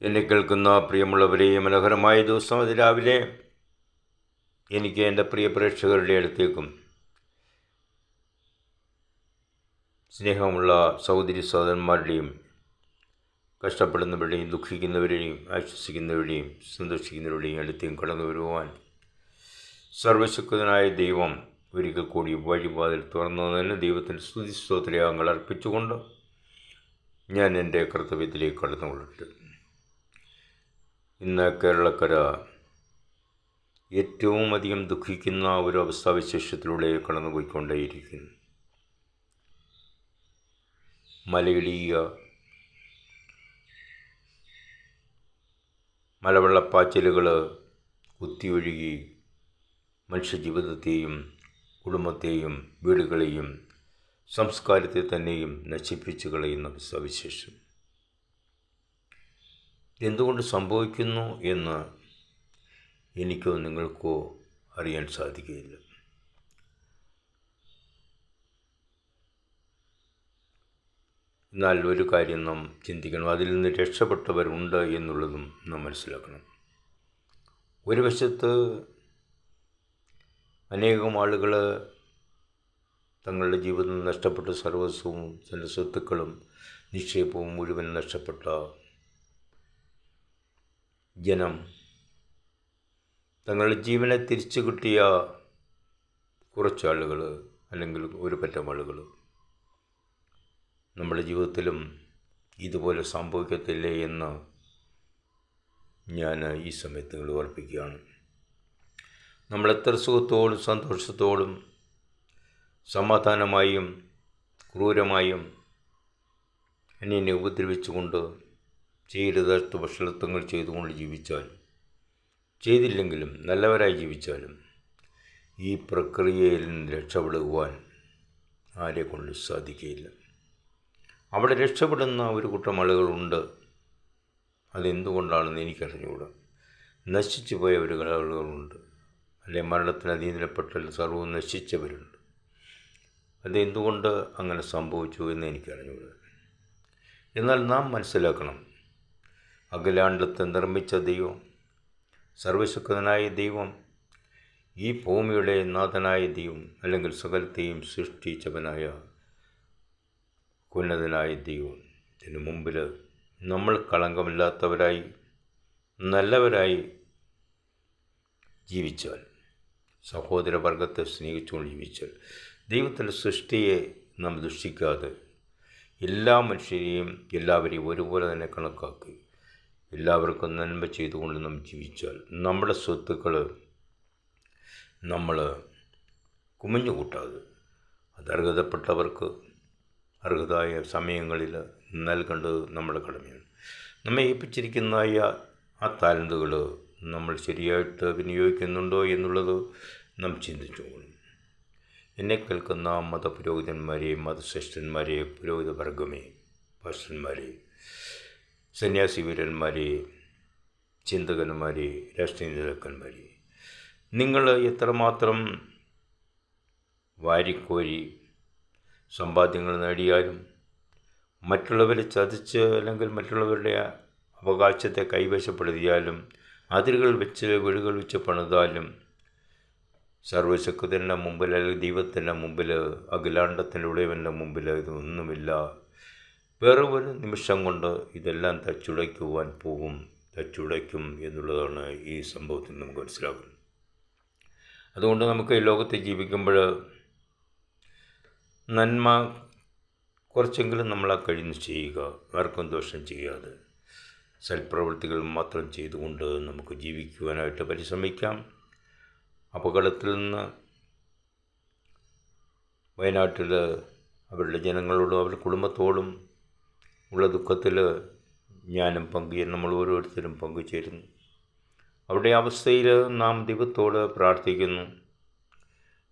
എന്നെ കേൾക്കുന്ന പ്രിയമുള്ളവരെ, മനോഹരമായ ദിവസം അതിരാവിലെ എനിക്ക് എൻ്റെ പ്രിയ പ്രേക്ഷകരുടെ അടുത്തേക്കും സ്നേഹമുള്ള സഹോദരി സഹോദരന്മാരുടെയും കഷ്ടപ്പെടുന്നവരുടെയും ദുഃഖിക്കുന്നവരുടെയും ആശ്വസിക്കുന്നവരുടെയും സന്തോഷിക്കുന്നവരുടെയും അടുത്തേക്കും കടന്നു വരുവാൻ സർവശക്തനായ ദൈവം ഒരിക്കൽ കൂടി വഴിവാതിൽ തുറന്നതിന് ദൈവത്തിൻ്റെ സ്തുതി സ്തോത്രയാഗങ്ങൾ അർപ്പിച്ചുകൊണ്ട് ഞാൻ എൻ്റെ കർത്തവ്യത്തിലേക്ക് കടന്നുകൊള്ളട്ടെ. ഇന്ന് കേരളക്കര ഏറ്റവും അധികം ദുഃഖിക്കുന്ന ഒരു അവസ്ഥാവിശേഷത്തിലൂടെ കടന്നുപോയിക്കൊണ്ടേയിരിക്കുന്നു. മലയിടിയുക, മലവെള്ളപ്പാച്ചിലുകൾ കുത്തിയൊഴുകി മനുഷ്യജീവിതത്തെയും കുടുംബത്തെയും വീടുകളെയും സംസ്കാരത്തെ തന്നെയും നശിപ്പിച്ചു കളയുന്ന അവസ്ഥാവിശേഷം എന്തുകൊണ്ട് സംഭവിക്കുന്നു എന്ന് എനിക്കോ നിങ്ങൾക്കോ അറിയാൻ സാധിക്കുകയില്ല. എന്നാൽ ഒരു കാര്യം നാം ചിന്തിക്കണം, അതിൽ നിന്ന് രക്ഷപ്പെട്ടവരുണ്ട് എന്നുള്ളതും നാം മനസ്സിലാക്കണം. ഒരു വശത്ത് അനേകം ആളുകൾ തങ്ങളുടെ ജീവിതം നഷ്ടപ്പെട്ട സർവസ്വവും തൻ്റെ സ്വത്തുക്കളും നിക്ഷേപവും മുഴുവൻ നഷ്ടപ്പെട്ട ജനം, തങ്ങളുടെ ജീവനെ തിരിച്ചു കിട്ടിയ കുറച്ചാളുകൾ അല്ലെങ്കിൽ ഒരു പറ്റം ആളുകൾ, നമ്മുടെ ജീവിതത്തിലും ഇതുപോലെ സംഭവിക്കത്തില്ലേ എന്ന് ഞാൻ ഈ സമയത്ത് നിങ്ങൾ ഓർപ്പിക്കുകയാണ്. നമ്മൾ എത്ര സുഖത്തോടും സന്തോഷത്തോടും സമാധാനമായും ക്രൂരമായും എന്നെ ഉപദ്രവിച്ചുകൊണ്ട് ചെയ്യരുതാത്ത ഭക്ഷണത്വങ്ങൾ ചെയ്തുകൊണ്ട് ജീവിച്ചാലും ചെയ്തില്ലെങ്കിലും നല്ലവരായി ജീവിച്ചാലും ഈ പ്രക്രിയയിൽ നിന്ന് രക്ഷപ്പെടുവാൻ ആരെ കൊണ്ട് സാധിക്കുകയില്ല. അവിടെ രക്ഷപ്പെടുന്ന ഒരു കൂട്ടം ആളുകളുണ്ട്. അതെന്തുകൊണ്ടാണെന്ന് എനിക്കറിഞ്ഞുകൂടാ. നശിച്ചു പോയ ഒരു ആളുകളുണ്ട്, അല്ലെ മരണത്തിന് അധീനപ്പെട്ട സർവ്വവും നശിച്ചവരുണ്ട്. അതെന്തുകൊണ്ട് അങ്ങനെ സംഭവിച്ചു എന്ന് എനിക്കറിഞ്ഞുകൂടാ. എന്നാൽ നാം മനസ്സിലാക്കണം, അഖിലാണ്ടത്തെ നിർമ്മിച്ച ദൈവം, സർവശക്തനായ ദൈവം, ഈ ഭൂമിയുടെ നാഥനായ ദൈവം, അല്ലെങ്കിൽ സകലത്തെയും സൃഷ്ടിച്ചവനായ ഉന്നതനായ ദൈവം, ഇതിനു മുമ്പിൽ നമ്മൾ കളങ്കമില്ലാത്തവരായി നല്ലവരായി ജീവിച്ചാൽ, സഹോദരവർഗത്തെ സ്നേഹിച്ചുകൊണ്ട് ജീവിച്ചാൽ, ദൈവത്തിൻ്റെ സൃഷ്ടിയെ നാം ദുഷിക്കാതെ എല്ലാ മനുഷ്യരെയും എല്ലാവരെയും ഒരുപോലെ തന്നെ കണക്കാക്കി എല്ലാവർക്കും നന്മ ചെയ്തുകൊണ്ട് നാം ജീവിച്ചാൽ, നമ്മുടെ സ്വത്തുക്കൾ നമ്മൾ കുമിഞ്ഞു കൂട്ടാതെ അത് അർഹതപ്പെട്ടവർക്ക് അർഹതായ സമയങ്ങളിൽ നൽകേണ്ടത് നമ്മുടെ കടമയാണ്. നമ്മെ ഏൽപ്പിച്ചിരിക്കുന്ന ആ താലന്തുകൾ നമ്മൾ ശരിയായിട്ട് വിനിയോഗിക്കുന്നുണ്ടോ എന്നുള്ളത് നാം ചിന്തിച്ചുകൊള്ളും. എന്നെ കേൾക്കുന്ന മതപുരോഹിതന്മാരെ, മതശ്രേഷ്ഠന്മാരെ, പുരോഹിത വർഗമേ, പാസ്റ്റർമാരെ, സന്യാസി വീരന്മാരെ, ചിന്തകന്മാരെ, രാഷ്ട്രീയ നേതാക്കന്മാരെ, നിങ്ങൾ എത്രമാത്രം വാരിക്കോരി സമ്പാദ്യങ്ങൾ നേടിയാലും മറ്റുള്ളവരെ ചതിച്ച് അല്ലെങ്കിൽ മറ്റുള്ളവരുടെ അവകാശത്തെ കൈവശപ്പെടുത്തിയാലും അതിരുകൾ വെച്ച് വീടുകൾ വെച്ച് പണിതാലും സർവശക്തൻ്റെ മുമ്പിൽ അല്ലെങ്കിൽ ദൈവത്തിൻ്റെ മുമ്പിൽ, അഖിലാണ്ടത്തിൻ്റെ ഉടയവൻ്റെ മുമ്പിൽ ഇതൊന്നുമില്ല. വേറെ ഒരു നിമിഷം കൊണ്ട് ഇതെല്ലാം തച്ചുടയ്ക്കുവാൻ പോകും, തച്ചുടയ്ക്കും എന്നുള്ളതാണ് ഈ സംഭവത്തിൽ നമുക്ക് മനസ്സിലാകുന്നത്. അതുകൊണ്ട് നമുക്ക് ഈ ലോകത്ത് ജീവിക്കുമ്പോൾ നന്മ കുറച്ചെങ്കിലും നമ്മൾ ആ കഴിഞ്ഞ് ചെയ്യുക, ആർക്കും ദോഷം ചെയ്യാതെ സൽപ്രവൃത്തികൾ മാത്രം ചെയ്തുകൊണ്ട് നമുക്ക് ജീവിക്കുവാനായിട്ട് പരിശ്രമിക്കാം. അപകടത്തിൽ നിന്ന് വയനാട്ടിൽ അവരുടെ ജനങ്ങളോടും അവരുടെ കുടുംബത്തോടും ഉള്ള ദുഃഖത്തിൽ ഞാനും നമ്മൾ ഓരോരുത്തരും പങ്കുചേരുന്നു. അവരുടെ അവസ്ഥയിൽ നാം ദൈവത്തോട് പ്രാർത്ഥിക്കുന്നു.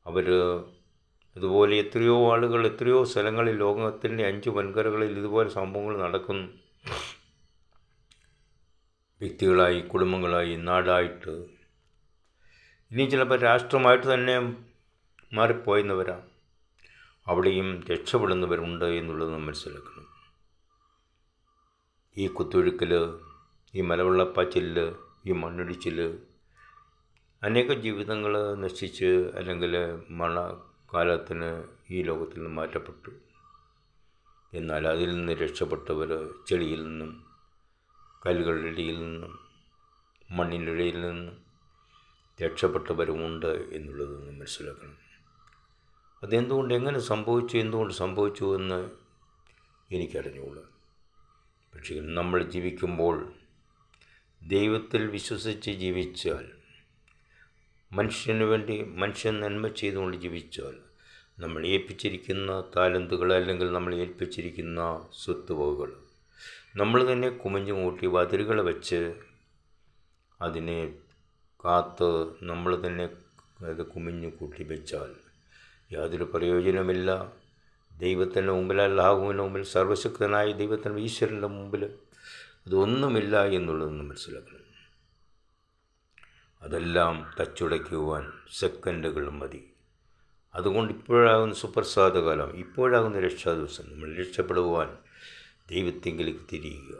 അവർ ഇതുപോലെ എത്രയോ ആളുകൾ എത്രയോ സ്ഥലങ്ങളിൽ, ലോകത്തിൻ്റെ 5 വൻകരകളിൽ ഇതുപോലെ സംഭവങ്ങൾ നടക്കുന്നു. വ്യക്തികളായി, കുടുംബങ്ങളായി, നാടായിട്ട്, ഇനി ചിലപ്പോൾ രാഷ്ട്രമായിട്ട് തന്നെ മാറിപ്പോയെന്നവരാണ്. അവിടെയും രക്ഷപ്പെടുന്നവരുണ്ട് എന്നുള്ളത് നാം മനസ്സിലാക്കണം. ഈ കുത്തൊഴുക്കിൽ, ഈ മലവെള്ളപ്പാച്ചിലിൽ, ഈ മണ്ണിടിച്ചിൽ, അനേക ജീവിതങ്ങൾ നശിച്ച് അല്ലെങ്കിൽ മഴക്കാലത്തിന് ഈ ലോകത്തിൽ നിന്ന് മാറ്റപ്പെട്ടു. എന്നാൽ അതിൽ നിന്ന് രക്ഷപ്പെട്ടവർ ചെളിയിൽ നിന്നും, കല്ലുകളുടെ ഇടയിൽ നിന്നും, മണ്ണിൻ്റെ ഇടയിൽ നിന്നും രക്ഷപ്പെട്ടവരുമുണ്ട് എന്നുള്ളത് നമ്മൾ മനസ്സിലാക്കണം. അതെന്തുകൊണ്ട്, എങ്ങനെ സംഭവിച്ചു, എന്തുകൊണ്ട് സംഭവിച്ചു എന്ന് എനിക്കറിഞ്ഞുകൂടാ. പക്ഷേ നമ്മൾ ജീവിക്കുമ്പോൾ ദൈവത്തിൽ വിശ്വസിച്ച് ജീവിച്ചാൽ, മനുഷ്യന് വേണ്ടി മനുഷ്യൻ നന്മ ചെയ്തുകൊണ്ട് ജീവിച്ചാൽ, നമ്മൾ ഏൽപ്പിച്ചിരിക്കുന്ന താലന്തുകൾ അല്ലെങ്കിൽ നമ്മൾ ഏൽപ്പിച്ചിരിക്കുന്ന സ്വത്തുവകകൾ നമ്മൾ തന്നെ കുമിഞ്ഞു കൂട്ടി വാതിലുകൾ വെച്ച് അതിനെ കാത്ത് നമ്മൾ തന്നെ അത് കുമിഞ്ഞു കൂട്ടി വെച്ചാൽ യാതൊരു പ്രയോജനമില്ല. ദൈവത്തിൻ്റെ മുമ്പിൽ, അല്ലാഹുവിൻ്റെ മുമ്പിൽ, സർവശക്തനായ ദൈവത്തിൻ്റെ ഈശ്വരൻ്റെ മുമ്പിൽ അതൊന്നുമില്ല എന്നുള്ളത് മനസ്സിലാക്കണം. അതെല്ലാം തച്ചുടയ്ക്കുവാൻ സെക്കൻഡുകൾ മതി. അതുകൊണ്ട് ഇപ്പോഴാകുന്ന സുപ്രസാദകാലം, ഇപ്പോഴാകുന്ന രക്ഷാദിവസം നമ്മൾ രക്ഷപ്പെടുവാൻ ദൈവത്തെങ്കിലേക്ക് തിരിയുക.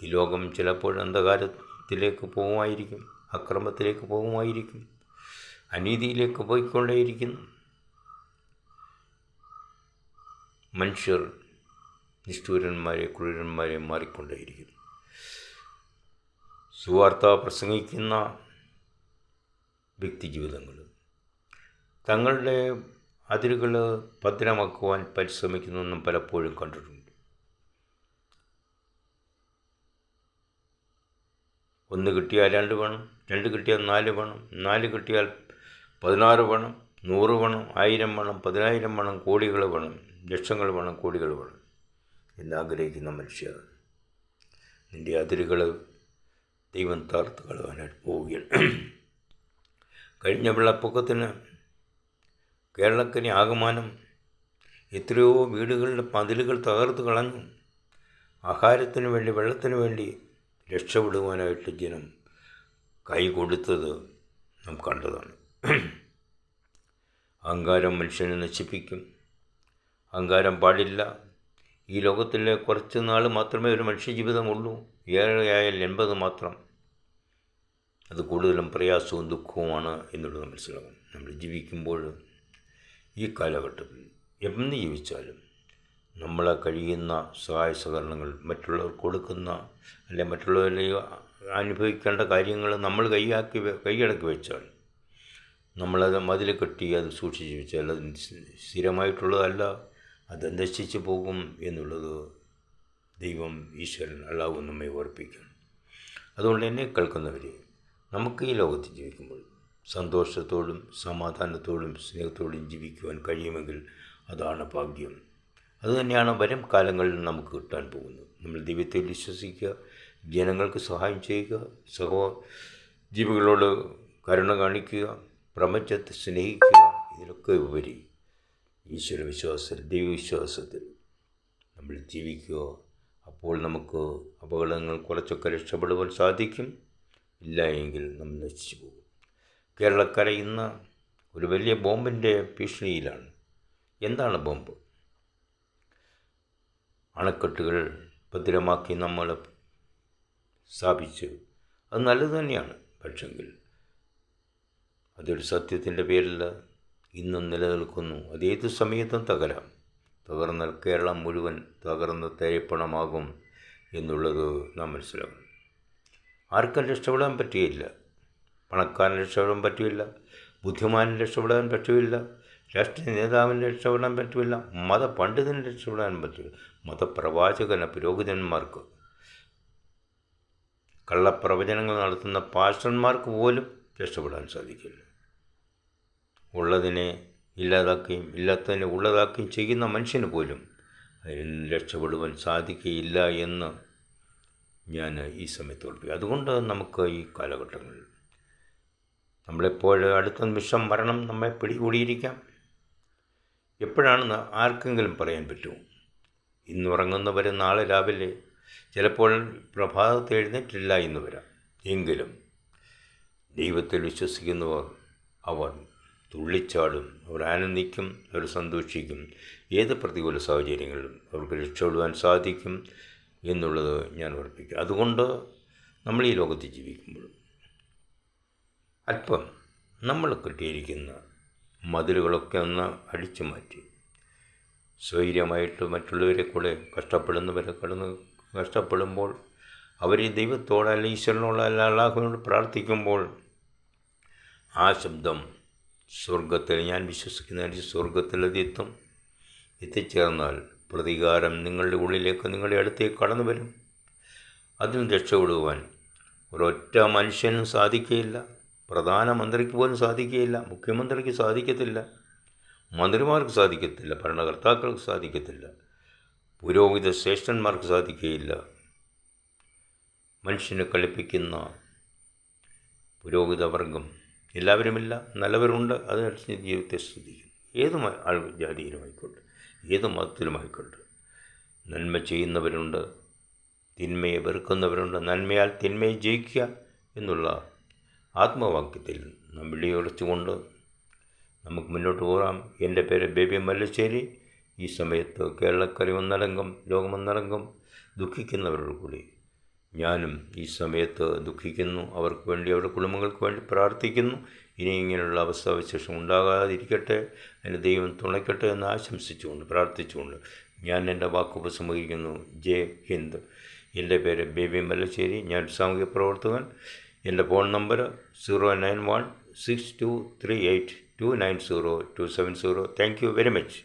ഈ ലോകം ചിലപ്പോൾ അന്ധകാരത്തിലേക്ക് പോകുമായിരിക്കും, അക്രമത്തിലേക്ക് പോകുമായിരിക്കും, അനീതിയിലേക്ക് പോയിക്കൊണ്ടേയിരിക്കുന്നു. മനുഷ്യർ നിഷ്ഠൂരന്മാരെ, ക്രൂരന്മാരെ മാറിക്കൊണ്ടേയിരിക്കുന്നു. സുവാർത്ത പ്രസംഗിക്കുന്ന വ്യക്തിജീവിതങ്ങൾ തങ്ങളുടെ അതിരുകൾ ഭദ്രമാക്കുവാൻ പരിശ്രമിക്കുന്നതെന്നും പലപ്പോഴും കണ്ടിട്ടുണ്ട്. ഒന്ന് കിട്ടിയാൽ 2 വേണം, 2 കിട്ടിയാൽ 4 വേണം, 4 കിട്ടിയാൽ 16 വേണം, 100 വേണം, 1000 വേണം, 10,000 വേണം, കോടികൾ വേണം, ലക്ഷങ്ങൾ വേണം, കോടികൾ വേണം എന്നാഗ്രഹിക്കുന്ന മനുഷ്യർ, നിൻ്റെ അതിരുകൾ ദൈവം തകർത്ത് കളയാനായിട്ട് പോവുകയാണ്. കഴിഞ്ഞ വെള്ളപ്പൊക്കത്തിന് കേരളക്കരെ ആകമാനം എത്രയോ വീടുകളുടെ മതിലുകൾ തകർത്ത് കളഞ്ഞു. ആഹാരത്തിന് വേണ്ടി, വെള്ളത്തിന് വേണ്ടി രക്ഷപ്പെടുവാനായിട്ട് ജനം കൈ കൊടുത്തത് നാം കണ്ടതാണ്. അഹങ്കാരം മനുഷ്യനെ നശിപ്പിക്കും. അഹങ്കാരം പാടില്ല. ഈ ലോകത്തിലെ കുറച്ച് നാൾ മാത്രമേ ഒരു മനുഷ്യജീവിതമുള്ളൂ. ഏറെയായാൽ 80 മാത്രം. അത് കൂടുതലും പ്രയാസവും ദുഃഖവുമാണ് എന്നുള്ളത് മനസ്സിലാക്കണം. നമ്മൾ ജീവിക്കുമ്പോൾ ഈ കാലഘട്ടത്തിൽ എന്ന് ജീവിച്ചാലും നമ്മളെ കഴിയുന്ന സഹായ സഹകരണങ്ങൾ മറ്റുള്ളവർക്ക് കൊടുക്കുന്ന, അല്ലെങ്കിൽ മറ്റുള്ളവരെ അനുഭവിക്കേണ്ട കാര്യങ്ങൾ നമ്മൾ കൈയടക്കി വെച്ചാൽ, നമ്മളത് മതിൽ കെട്ടി അത് സൂക്ഷിച്ച് വെച്ചാൽ അത് സ്ഥിരമായിട്ടുള്ളതല്ല, അത് നശിച്ചു പോകും എന്നുള്ളത് ദൈവം, ഈശ്വരൻ, അല്ലാഹു നമ്മെ ഓർപ്പിക്കണം. അതുകൊണ്ട് എന്നെ കേൾക്കുന്നവർ, നമുക്ക് ഈ ലോകത്ത് ജീവിക്കുമ്പോൾ സന്തോഷത്തോടും സമാധാനത്തോടും സ്നേഹത്തോടും ജീവിക്കുവാൻ കഴിയുമെങ്കിൽ അതാണ് ഭാഗ്യം. അതുതന്നെയാണ് വരും കാലങ്ങളിൽ നമുക്ക് കിട്ടാൻ പോകുന്നത്. നമ്മൾ ദൈവത്തെ വിശ്വസിക്കുക, ജനങ്ങൾക്ക് സഹായം ചെയ്യുക, ജീവികളോട് കരുണ കാണിക്കുക, പ്രപഞ്ചത്തെ സ്നേഹിക്കുക. ഇതിലൊക്കെ ഉപരി ഈശ്വരവിശ്വാസത്തിൽ, ദൈവവിശ്വാസത്തിൽ നമ്മൾ ജീവിക്കുക. അപ്പോൾ നമുക്ക് അപകടങ്ങൾ കുറച്ചൊക്കെ രക്ഷപ്പെടുവാൻ സാധിക്കും. ഇല്ല എങ്കിൽ നമ്മൾ നശിച്ചു പോകും. കേരളക്കര ഇന്ന് ഒരു വലിയ ബോംബിൻ്റെ ഭീഷണിയിലാണ്. എന്താണ് ബോംബ്? അണക്കെട്ടുകൾ ഭദ്രമാക്കി നമ്മൾ സ്ഥാപിച്ച് അത് നല്ലത് തന്നെയാണ്. പക്ഷെങ്കിൽ അതൊരു സത്യത്തിൻ്റെ പേരിൽ ഇന്നും നിലനിൽക്കുന്നു. അതേത് സമയത്തും തകരാം. തകർന്നാൽ കേരളം മുഴുവൻ തകർന്ന് തേയപ്പണമാകും എന്നുള്ളത് നാം മനസ്സിലാക്കണം. ആർക്കും രക്ഷപ്പെടാൻ പറ്റുകയില്ല. പണക്കാരന് രക്ഷപ്പെടാൻ പറ്റില്ല, ബുദ്ധിമാനും രക്ഷപ്പെടാൻ പറ്റില്ല, രാഷ്ട്രീയ നേതാവിന് രക്ഷപ്പെടാൻ പറ്റില്ല, മതപണ്ഡിതന് രക്ഷപ്പെടാൻ പറ്റില്ല, മതപ്രവാചകന്, പുരോഹിതന്മാർക്ക്, കള്ളപ്രവചനങ്ങൾ നടത്തുന്ന പാസ്റ്റർമാർക്ക് പോലും രക്ഷപ്പെടാൻ സാധിക്കില്ല. ഉള്ളതിനെ ഇല്ലാതാക്കുകയും ഇല്ലാത്തതിനെ ഉള്ളതാക്കുകയും ചെയ്യുന്ന മനുഷ്യന് പോലും അതിൽ രക്ഷപ്പെടുവാൻ സാധിക്കുകയില്ല എന്ന് ഞാൻ ഈ സമയത്ത് ഓർപ്പിക്കും. അതുകൊണ്ട് നമുക്ക് ഈ കാലഘട്ടങ്ങളിൽ നമ്മളെപ്പോഴും അടുത്ത നിമിഷം മരണം നമ്മെ പിടികൂടിയിരിക്കാം. എപ്പോഴാണെന്ന് ആർക്കെങ്കിലും പറയാൻ പറ്റുമോ? ഇന്നുറങ്ങുന്നവർ നാളെ രാവിലെ ചിലപ്പോൾ പ്രഭാതത്തിൽ എഴുന്നേറ്റില്ല എന്ന് വരാം. എങ്കിലും ദൈവത്തിൽ വിശ്വസിക്കുന്നവർ അവർ തുള്ളിച്ചാടും, അവർ ആനന്ദിക്കും, അവർ സന്തോഷിക്കും. ഏത് പ്രതികൂല സാഹചര്യങ്ങളിലും അവർക്ക് രക്ഷപ്പെടുവാൻ സാധിക്കും എന്നുള്ളത് ഞാൻ ഓർപ്പിക്കും. അതുകൊണ്ട് നമ്മൾ ഈ ലോകത്ത് ജീവിക്കുമ്പോൾ അല്പം നമ്മൾ കിട്ടിയിരിക്കുന്ന മതിലുകളൊക്കെ ഒന്ന് അടിച്ചു മാറ്റി സ്വൈര്യമായിട്ട് മറ്റുള്ളവരെ കൂടെ കഷ്ടപ്പെടുന്നവരെ കഷ്ടപ്പെടുമ്പോൾ അവർ ഈ ദൈവത്തോട് അല്ല ഈശ്വരനോട് അല്ല അള്ളാഹുവിനോട് പ്രാർത്ഥിക്കുമ്പോൾ ആ ശബ്ദം സ്വർഗത്തിൽ, ഞാൻ വിശ്വസിക്കുന്ന സ്വർഗത്തിലത് എത്തിച്ചേർന്നാൽ പ്രതികാരം നിങ്ങളുടെ ഉള്ളിലേക്ക്, നിങ്ങളുടെ അടുത്തേക്ക് കടന്നു വരും. അതിൽ രക്ഷപ്പെടുവാൻ ഒരൊറ്റ മനുഷ്യനും സാധിക്കുകയില്ല. പ്രധാനമന്ത്രിക്ക് പോലും സാധിക്കുകയില്ല, മുഖ്യമന്ത്രിക്ക് സാധിക്കത്തില്ല, മന്ത്രിമാർക്ക് സാധിക്കത്തില്ല, ഭരണകർത്താക്കൾക്ക് സാധിക്കത്തില്ല, പുരോഹിത ശ്രേഷ്ഠന്മാർക്ക് സാധിക്കുകയില്ല. മനുഷ്യനെ കളിപ്പിക്കുന്ന പുരോഹിതവർഗം എല്ലാവരുമില്ല, നല്ലവരുണ്ട്. അതനുസരിച്ച് ജീവിതത്തെ സ്തുതിക്കും. ഏത് ജാതിയിലുമായിക്കോട്ടെ, ഏത് മതത്തിലുമായിക്കോട്ടെ, നന്മ ചെയ്യുന്നവരുണ്ട്, തിന്മയെ വെറുക്കുന്നവരുണ്ട്. നന്മയാൽ തിന്മയെ ജയിക്കുക എന്നുള്ള ആത്മവാക്യത്തിൽ നാം വിളിയുറച്ചുകൊണ്ട് നമുക്ക് മുന്നോട്ട് പോകാം. എൻ്റെ പേര് ബേബി മല്ലശ്ശേരി. ഈ സമയത്ത് കേരളക്കര ഒന്നടങ്കം, ലോകമൊന്നടങ്കം ദുഃഖിക്കുന്നവരോട് കൂടി ഞാനും ഈ സമയത്ത് ദുഃഖിക്കുന്നു. അവർക്ക് വേണ്ടി, അവരുടെ കുടുംബങ്ങൾക്ക് വേണ്ടി പ്രാർത്ഥിക്കുന്നു. ഇനി ഇങ്ങനെയുള്ള അവസ്ഥാവിശേഷം ഉണ്ടാകാതിരിക്കട്ടെ, അതിന് ദൈവം തുണയ്ക്കട്ടെ എന്ന് ആശംസിച്ചുകൊണ്ട് പ്രാർത്ഥിച്ചുകൊണ്ട് ഞാൻ എൻ്റെ വാക്ക് ഉപസംഹരിക്കുന്നു. ജയ് ഹിന്ദ്. എൻ്റെ പേര് ബേബി മല്ലശ്ശേരി. ഞാൻ സാമൂഹിക പ്രവർത്തകൻ. എൻ്റെ phone number 0916238290270. Thank you very much.